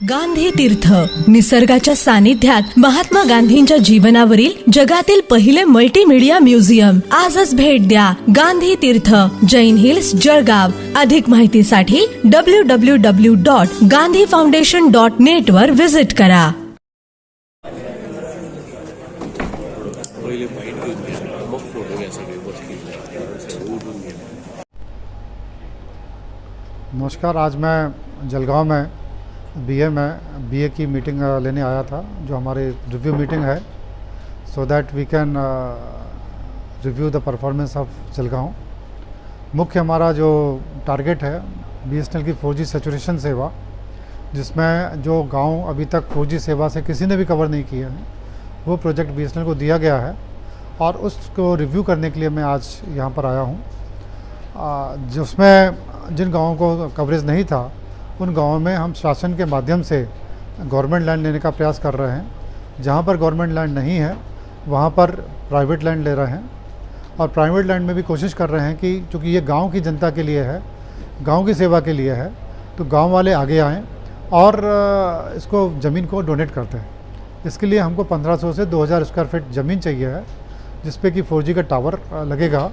गांधी तीर्थ, निसर्गाच्या सानिध्यात महात्मा गांधींच्या जीवनावरील जगातील पहिले मल्टीमीडिया म्युझियम. आजच भेट द्या. गांधी तीर्थ, जैन हिल्स, जळगाव. अधिक माहितीसाठी www.gandhifoundation.net वर विजिट करा. नमस्कार, आज मैं जलगांव में बीए की मीटिंग लेने आया था, जो हमारी रिव्यू मीटिंग है, so that we can review the performance of Jalgaon. मुख्य हमारा जो टारगेट है बीएसएनएल की 4G सैचुरेशन सेवा, जिसमें जो गांव अभी तक 4G सेवा से किसी ने भी कवर नहीं किया है, वो प्रोजेक्ट बीएसएनएल को दिया गया है और उसको रिव्यू करने के लिए मैं आज यहाँ पर आया हूँ. जिसमें जिन गाँवों को कवरेज नहीं था, उन गाँवों में हम शासन के माध्यम से गवर्नमेंट लैंड लेने का प्रयास कर रहे हैं. जहाँ पर गवर्नमेंट लैंड नहीं है, वहाँ पर प्राइवेट लैंड ले रहे हैं और प्राइवेट लैंड में भी कोशिश कर रहे हैं कि चूँकि ये गांव की जनता के लिए है, गांव की सेवा के लिए है, तो गांव वाले आगे आएँ और इसको ज़मीन को डोनेट करते हैं. इसके लिए हमको 1500 से 2000 स्क्वायर फीट ज़मीन चाहिए है, जिस पे कि 4G का टावर लगेगा.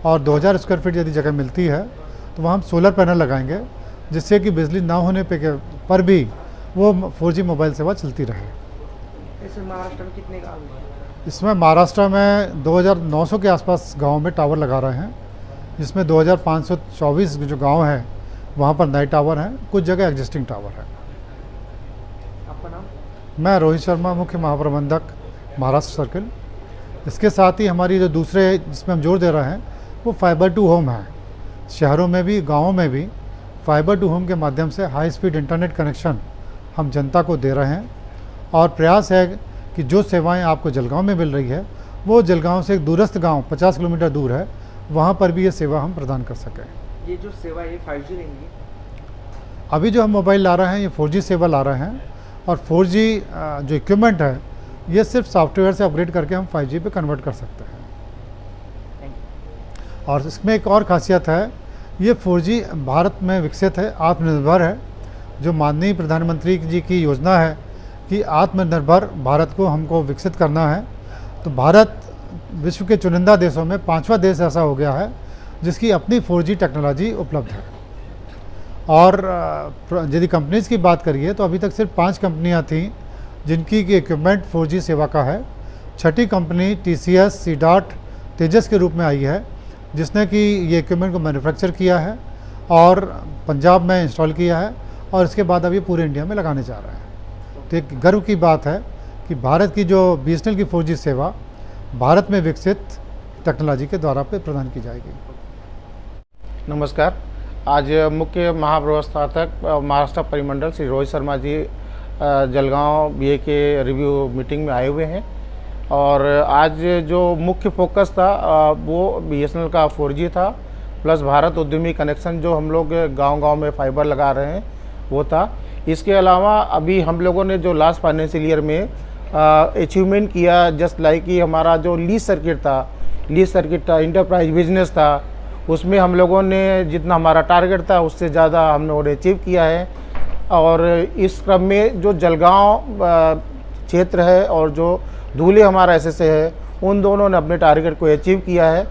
और 2000 स्क्वायर फीट यदि जगह मिलती है तो वहाँ हम सोलर पैनल लगाएंगे, जिससे कि बिजली ना होने पर भी वो 4G मोबाइल सेवा चलती रहे. इसमें महाराष्ट्र में कितने गाँव हैं? इसमें महाराष्ट्र में 2900 के आसपास गाँव में टावर लगा रहे हैं, जिसमें 2524 जो गांव हैं वहाँ पर नए टावर हैं, कुछ जगह एग्जिस्टिंग टावर है. आपका नाम? मैं रोहित शर्मा, मुख्य महाप्रबंधक, महाराष्ट्र सर्किल. इसके साथ ही हमारी जो दूसरे जिसमें हम जोर दे रहे हैं वो फाइबर टू होम है. शहरों में भी गाँवों में भी फाइबर टू होम के माध्यम से हाई स्पीड इंटरनेट कनेक्शन हम जनता को दे रहे हैं. और प्रयास है कि जो सेवाएं आपको जलगांव में मिल रही है, वो जलगांव से एक दूरस्थ गांव 50 किलोमीटर दूर है, वहां पर भी ये सेवा हम प्रदान कर सकें. ये जो सेवा है 5G रहेंगी? अभी जो हम मोबाइल ला रहे हैं ये 4G सेवा ला रहे हैं, और 4G जो इक्विपमेंट है ये सिर्फ सॉफ्टवेयर से अपग्रेड करके हम 5G पे कन्वर्ट कर सकते हैं. और इसमें एक और खासियत है, ये 4G भारत में विकसित है, आत्मनिर्भर है. जो माननीय प्रधानमंत्री जी की योजना है कि आत्मनिर्भर भारत को हमको विकसित करना है, तो भारत विश्व के चुनिंदा देशों में 5वां देश ऐसा हो गया है जिसकी अपनी 4G टेक्नोलॉजी उपलब्ध है. और यदि कंपनीज़ की बात करिए तो अभी तक सिर्फ 5 कंपनियां थीं जिनकी इक्विपमेंट 4G सेवा का है. छठी कंपनी TCS, सीडाट, तेजस के रूप में आई है, जिसने कि ये इक्विपमेंट को मैन्युफैक्चर किया है और पंजाब में इंस्टॉल किया है, और इसके बाद अब ये पूरे इंडिया में लगाने जा रहे हैं. तो एक गर्व की बात है कि भारत की जो BSNL की 4G सेवा भारत में विकसित टेक्नोलॉजी के द्वारा पे प्रदान की जाएगी. नमस्कार, आज मुख्य महाप्रबंधक महाराष्ट्र परिमंडल श्री रोहित शर्मा जी जलगांव BA के रिव्यू मीटिंग में आए हुए हैं. और आज जो मुख्य फोकस था वो BSNL का 4G था, प्लस भारत उद्यमी कनेक्शन जो हम लोग गांव-गांव में फाइबर लगा रहे हैं वो था. इसके अलावा अभी हम लोगों ने जो लास्ट फाइनेंशियल ईयर में अचीवमेंट किया, जस्ट लाइक कि हमारा जो लीज सर्किट था, इंटरप्राइज बिजनेस था, उसमें हम लोगों ने जितना हमारा टारगेट था उससे ज़्यादा हम लोगों ने अचीव किया है. और इस क्रम में जो जलगांव क्षेत्र है और जो धूले हमारा SSA है, उन दोनों ने अपने टारगेट को अचीव किया है.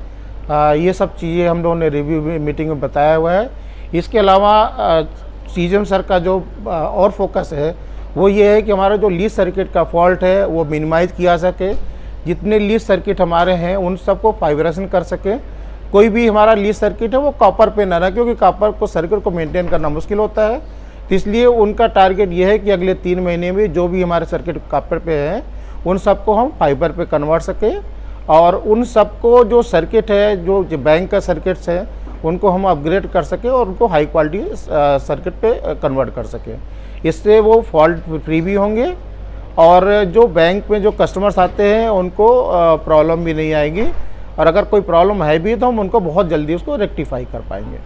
ये सब चीज़ें हम लोगों ने रिव्यू मीटिंग में बताया हुआ है. इसके अलावा CGM सर का जो और फोकस है वो ये है कि हमारा जो लीज सर्किट का फॉल्ट है वो मिनिमाइज किया सके. जितने लीज सर्किट हमारे हैं उन सबको फाइब्रेशन कर सके. कोई भी हमारा लीज सर्किट है वो कॉपर पे ना रहे, क्योंकि कॉपर को सर्किट को मेंटेन करना मुश्किल होता है. तो इसलिए उनका टारगेट ये है कि अगले 3 महीने में जो भी हमारे सर्किट कॉपर पे हैं उन सबको हम फाइबर पे कन्वर्ट सकें. और उन सबको जो सर्किट है, जो बैंक का सर्किट्स है, उनको हम अपग्रेड कर सकें और उनको हाई क्वालिटी सर्किट पे कन्वर्ट कर सकें. इससे वो फॉल्ट फ्री भी होंगे और जो बैंक में जो कस्टमर्स आते हैं उनको प्रॉब्लम भी नहीं आएगी. और अगर कोई प्रॉब्लम है भी तो हम उनको बहुत जल्दी उसको रेक्टिफाई कर पाएंगे.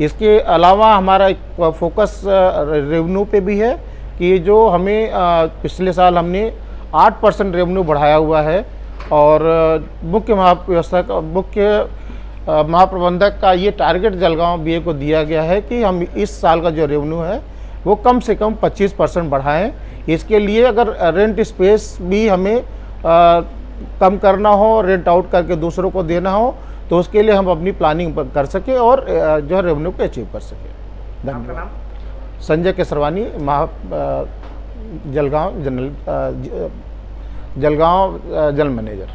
इसके अलावा हमारा एक फोकस रेवेन्यू पे भी है कि जो हमें पिछले साल हमने 8% रेवेन्यू बढ़ाया हुआ है. और मुख्य महाप्रबंधक का ये टारगेट जलगांव BA को दिया गया है कि हम इस साल का जो रेवेन्यू है वो कम से कम 25% बढ़ाएं। इसके लिए अगर रेंट स्पेस भी हमें कम करना हो, रेंट आउट करके दूसरों को देना हो, तो उसके लिए हम अपनी प्लानिंग कर सकें और जो है रेवेन्यू को अचीव कर सकें। आपका धन्यवाद। नाम? Sanjay Kesarwani, Jalgaon general manager.